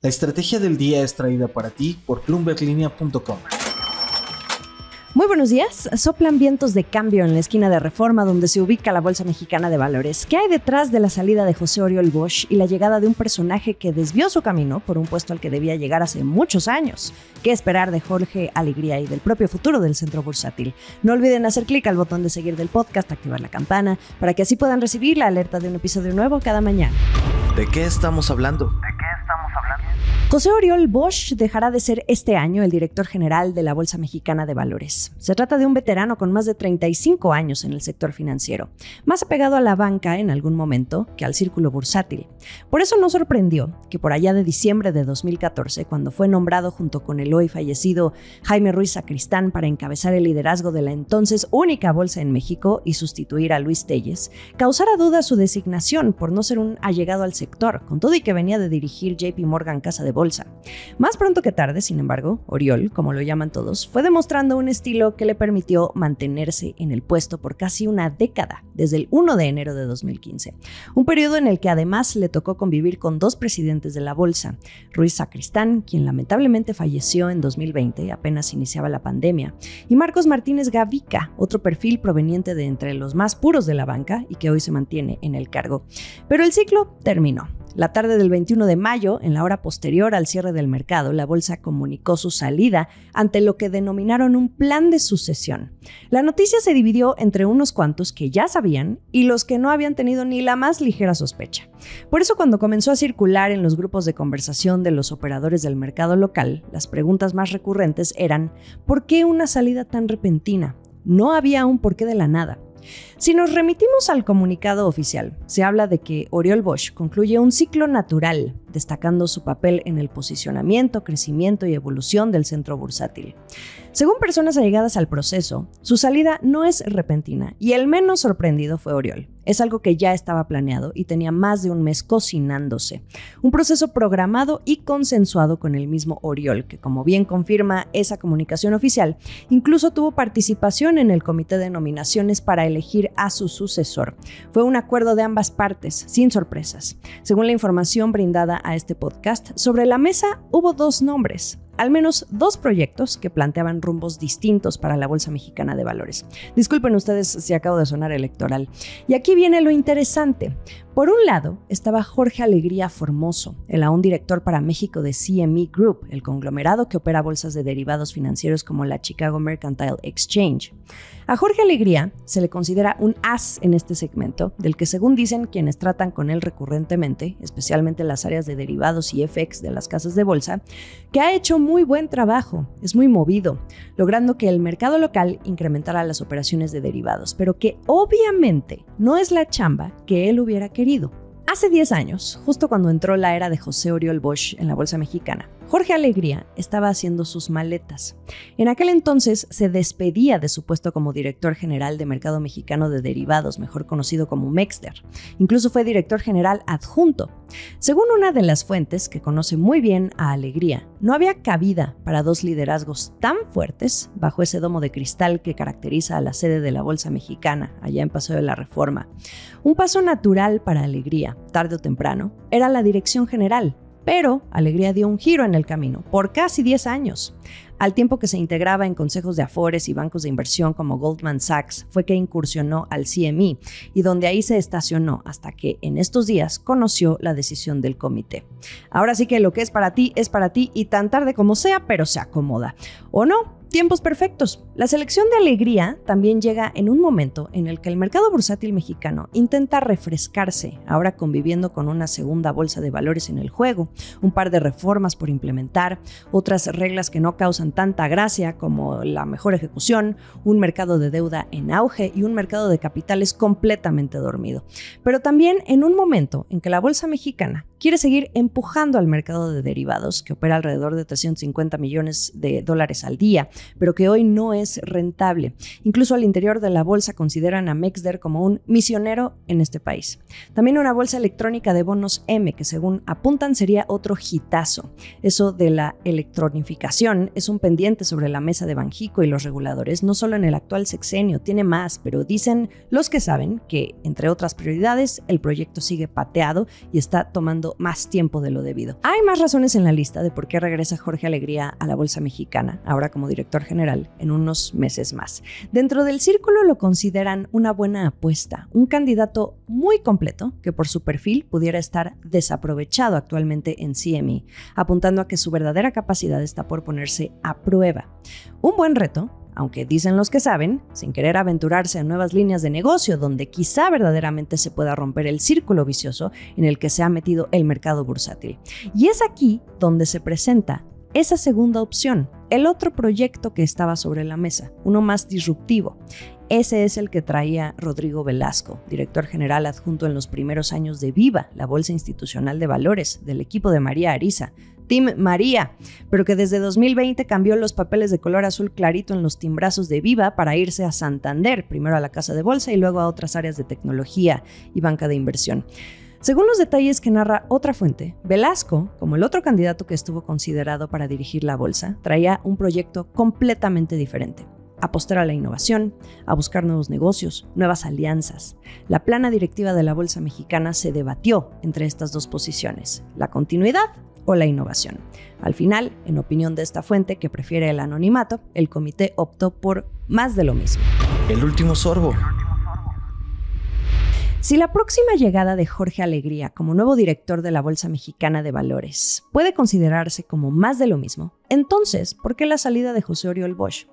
La estrategia del día es traída para ti por BloombergLinea.com. Muy buenos días. Soplan vientos de cambio en la esquina de Reforma donde se ubica la Bolsa Mexicana de Valores. ¿Qué hay detrás de la salida de José Oriol Bosch y la llegada de un personaje que desvió su camino por un puesto al que debía llegar hace muchos años? ¿Qué esperar de Jorge Alegría y del propio futuro del centro bursátil? No olviden hacer clic al botón de seguir del podcast, activar la campana, para que así puedan recibir la alerta de un episodio nuevo cada mañana. ¿De qué estamos hablando? José Oriol Bosch dejará de ser este año el director general de la Bolsa Mexicana de Valores. Se trata de un veterano con más de 35 años en el sector financiero, más apegado a la banca en algún momento que al círculo bursátil. Por eso no sorprendió que por allá de diciembre de 2014, cuando fue nombrado junto con el hoy fallecido Jaime Ruiz Sacristán para encabezar el liderazgo de la entonces única bolsa en México y sustituir a Luis Telles, causara duda su designación por no ser un allegado al sector, con todo y que venía de dirigir JP Morgan Casa de Bolsa. Más pronto que tarde, sin embargo, Oriol, como lo llaman todos, fue demostrando un estilo que le permitió mantenerse en el puesto por casi una década, desde el 1 de enero de 2015. Un periodo en el que además le tocó convivir con dos presidentes de la bolsa, Ruiz Sacristán, quien lamentablemente falleció en 2020, apenas iniciaba la pandemia, y Marcos Martínez Gavica, otro perfil proveniente de entre los más puros de la banca y que hoy se mantiene en el cargo. Pero el ciclo terminó. La tarde del 21 de mayo, en la hora posterior al cierre del mercado, la bolsa comunicó su salida ante lo que denominaron un plan de sucesión. La noticia se dividió entre unos cuantos que ya sabían y los que no habían tenido ni la más ligera sospecha. Por eso, cuando comenzó a circular en los grupos de conversación de los operadores del mercado local, las preguntas más recurrentes eran: ¿por qué una salida tan repentina? No había un porqué de la nada. Si nos remitimos al comunicado oficial, se habla de que Oriol Bosch concluye un ciclo natural, destacando su papel en el posicionamiento, crecimiento y evolución del centro bursátil. Según personas allegadas al proceso, su salida no es repentina y el menos sorprendido fue Oriol. Es algo que ya estaba planeado y tenía más de un mes cocinándose. Un proceso programado y consensuado con el mismo Oriol, que como bien confirma esa comunicación oficial, incluso tuvo participación en el comité de nominaciones para elegir a su sucesor. Fue un acuerdo de ambas partes, sin sorpresas. Según la información brindada a este podcast, sobre la mesa hubo dos nombres, al menos dos proyectos que planteaban rumbos distintos para la Bolsa Mexicana de Valores. Disculpen ustedes si acabo de sonar electoral. Y aquí viene lo interesante. Por un lado, estaba Jorge Alegría Formoso, el aún director para México de CME Group, el conglomerado que opera bolsas de derivados financieros como la Chicago Mercantile Exchange. A Jorge Alegría se le considera un as en este segmento, del que según dicen quienes tratan con él recurrentemente, especialmente en las áreas de derivados y FX de las casas de bolsa, que ha hecho muy buen trabajo, es muy movido, logrando que el mercado local incrementara las operaciones de derivados, pero que obviamente no es la chamba que él hubiera querido. Hace 10 años, justo cuando entró la era de José Oriol Bosch en la Bolsa Mexicana, Jorge Alegría estaba haciendo sus maletas. En aquel entonces se despedía de su puesto como director general de Mercado Mexicano de Derivados, mejor conocido como MEXDER. Incluso fue director general adjunto. Según una de las fuentes que conoce muy bien a Alegría, no había cabida para dos liderazgos tan fuertes bajo ese domo de cristal que caracteriza a la sede de la Bolsa Mexicana, allá en Paseo de la Reforma. Un paso natural para Alegría, tarde o temprano, era la dirección general. Pero Alegría dio un giro en el camino, por casi 10 años. Al tiempo que se integraba en consejos de afores y bancos de inversión como Goldman Sachs, fue que incursionó al CME y donde ahí se estacionó hasta que en estos días conoció la decisión del comité. Ahora sí que lo que es para ti y tan tarde como sea, pero se acomoda. ¿O no? Tiempos perfectos. La selección de Alegría también llega en un momento en el que el mercado bursátil mexicano intenta refrescarse, ahora conviviendo con una segunda bolsa de valores en el juego, un par de reformas por implementar, otras reglas que no causan tanta gracia como la mejor ejecución, un mercado de deuda en auge y un mercado de capitales completamente dormido. Pero también en un momento en que la bolsa mexicana quiere seguir empujando al mercado de derivados, que opera alrededor de $350 millones al día, pero que hoy no es rentable. Incluso al interior de la bolsa consideran a MEXDER como un misionero en este país. También una bolsa electrónica de bonos M, que según apuntan sería otro hitazo. Eso de la electronificación es un pendiente sobre la mesa de Banjico y los reguladores, no solo en el actual sexenio, tiene más, pero dicen los que saben que, entre otras prioridades, el proyecto sigue pateado y está tomando tomando más tiempo de lo debido. Hay más razones en la lista de por qué regresa Jorge Alegría a la Bolsa Mexicana, ahora como director general, en unos meses más. Dentro del círculo lo consideran una buena apuesta, un candidato muy completo que por su perfil pudiera estar desaprovechado actualmente en CME, apuntando a que su verdadera capacidad está por ponerse a prueba. Un buen reto, aunque dicen los que saben, sin querer aventurarse a nuevas líneas de negocio donde quizá verdaderamente se pueda romper el círculo vicioso en el que se ha metido el mercado bursátil. Y es aquí donde se presenta esa segunda opción, el otro proyecto que estaba sobre la mesa, uno más disruptivo. Ese es el que traía Rodrigo Velasco, director general adjunto en los primeros años de Viva, la Bolsa Institucional de Valores, del equipo de María Ariza, Team María, pero que desde 2020 cambió los papeles de color azul clarito en los timbrazos de Viva para irse a Santander, primero a la Casa de Bolsa y luego a otras áreas de tecnología y banca de inversión. Según los detalles que narra otra fuente, Velasco, como el otro candidato que estuvo considerado para dirigir la bolsa, traía un proyecto completamente diferente. Apostar a la innovación, a buscar nuevos negocios, nuevas alianzas. La plana directiva de la Bolsa Mexicana se debatió entre estas dos posiciones, la continuidad o la innovación. Al final, en opinión de esta fuente que prefiere el anonimato, el comité optó por más de lo mismo. El último sorbo. Si la próxima llegada de Jorge Alegría como nuevo director de la Bolsa Mexicana de Valores puede considerarse como más de lo mismo, entonces, ¿por qué la salida de José Oriol Bosch?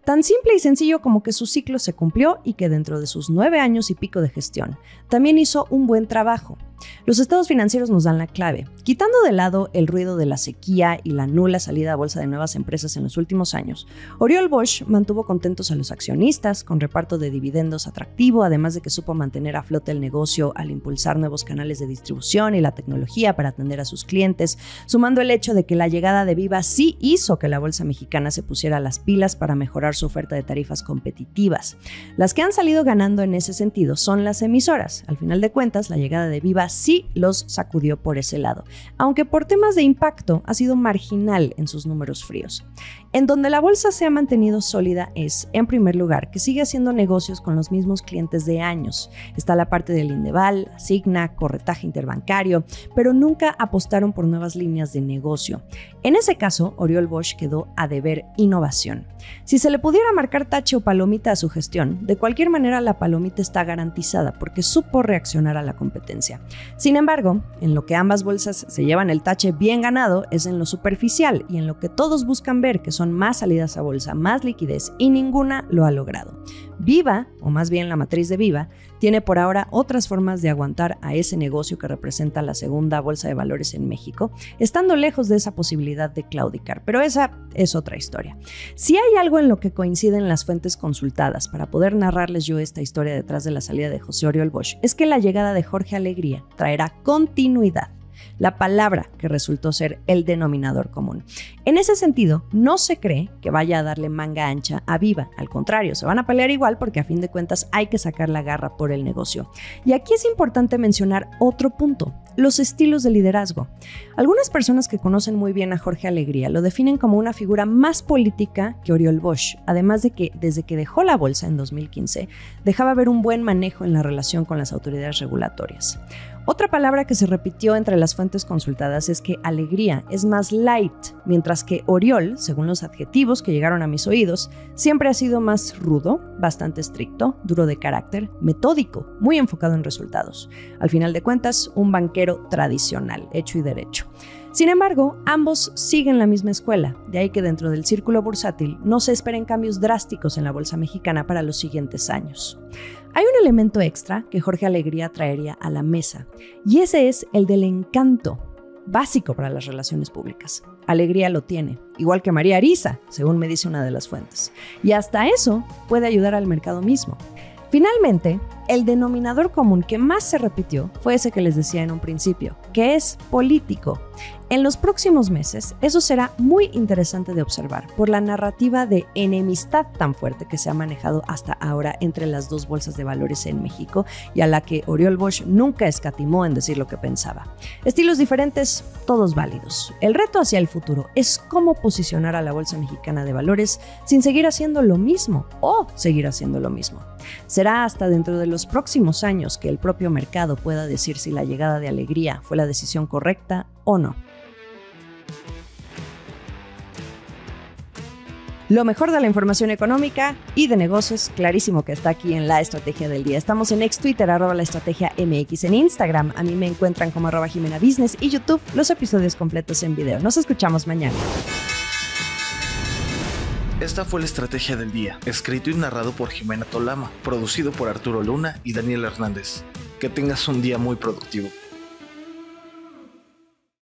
Tan simple y sencillo como que su ciclo se cumplió y que dentro de sus 9 años y pico de gestión, también hizo un buen trabajo. Los estados financieros nos dan la clave. Quitando de lado el ruido de la sequía y la nula salida a bolsa de nuevas empresas en los últimos años, Oriol Bosch mantuvo contentos a los accionistas con reparto de dividendos atractivo, además de que supo mantener a flote el negocio al impulsar nuevos canales de distribución y la tecnología para atender a sus clientes, sumando el hecho de que la llegada de Viva sí hizo que la Bolsa Mexicana se pusiera las pilas para mejorar su oferta de tarifas competitivas. Las que han salido ganando en ese sentido son las emisoras. Al final de cuentas, la llegada de Viva sí los sacudió por ese lado, aunque por temas de impacto ha sido marginal en sus números fríos. En donde la bolsa se ha mantenido sólida es, en primer lugar, que sigue haciendo negocios con los mismos clientes de años. Está la parte del Indeval, Asigna, corretaje interbancario, pero nunca apostaron por nuevas líneas de negocio. En ese caso, Oriol Bosch quedó a deber innovación. Si se le pudiera marcar tache o palomita a su gestión, de cualquier manera la palomita está garantizada porque supo reaccionar a la competencia. Sin embargo, en lo que ambas bolsas se llevan el tache bien ganado es en lo superficial y en lo que todos buscan ver, que son más salidas a bolsa, más liquidez, y ninguna lo ha logrado. Viva, o más bien la matriz de Viva, tiene por ahora otras formas de aguantar a ese negocio que representa la segunda bolsa de valores en México, estando lejos de esa posibilidad de claudicar, pero esa es otra historia. Si hay algo en lo que coinciden las fuentes consultadas para poder narrarles yo esta historia detrás de la salida de José Oriol Bosch, es que la llegada de Jorge Alegría traerá continuidad, la palabra que resultó ser el denominador común. En ese sentido, no se cree que vaya a darle manga ancha a Viva. Al contrario, se van a pelear igual porque a fin de cuentas hay que sacar la garra por el negocio. Y aquí es importante mencionar otro punto: los estilos de liderazgo. Algunas personas que conocen muy bien a Jorge Alegría lo definen como una figura más política que Oriol Bosch, además de que desde que dejó la bolsa en 2015 dejaba ver un buen manejo en la relación con las autoridades regulatorias. Otra palabra que se repitió entre las fuentes consultadas es que Alegría es más light, mientras que Oriol, según los adjetivos que llegaron a mis oídos, siempre ha sido más rudo, bastante estricto, duro de carácter, metódico, muy enfocado en resultados. Al final de cuentas, un banquero tradicional, hecho y derecho. Sin embargo, ambos siguen la misma escuela, de ahí que dentro del círculo bursátil no se esperen cambios drásticos en la bolsa mexicana para los siguientes años. Hay un elemento extra que Jorge Alegría traería a la mesa, y ese es el del encanto, básico para las relaciones públicas. Alegría lo tiene, igual que María Ariza, según me dice una de las fuentes, y hasta eso puede ayudar al mercado mismo. Finalmente, el denominador común que más se repitió fue ese que les decía en un principio, que es político. En los próximos meses, eso será muy interesante de observar por la narrativa de enemistad tan fuerte que se ha manejado hasta ahora entre las dos bolsas de valores en México y a la que Oriol Bosch nunca escatimó en decir lo que pensaba. Estilos diferentes, todos válidos. El reto hacia el futuro es cómo posicionar a la Bolsa Mexicana de Valores sin seguir haciendo lo mismo o seguir haciendo lo mismo. Será hasta dentro de los próximos años que el propio mercado pueda decir si la llegada de Alegría fue la decisión correcta o no. Lo mejor de la información económica y de negocios, clarísimo que está aquí en La Estrategia del Día. Estamos en ex Twitter, @laestrategiamx, en Instagram, a mí me encuentran como @JimenaBusiness y YouTube, los episodios completos en video. Nos escuchamos mañana. Esta fue La Estrategia del Día, escrito y narrado por Jimena Tolama, producido por Arturo Luna y Daniel Hernández. Que tengas un día muy productivo.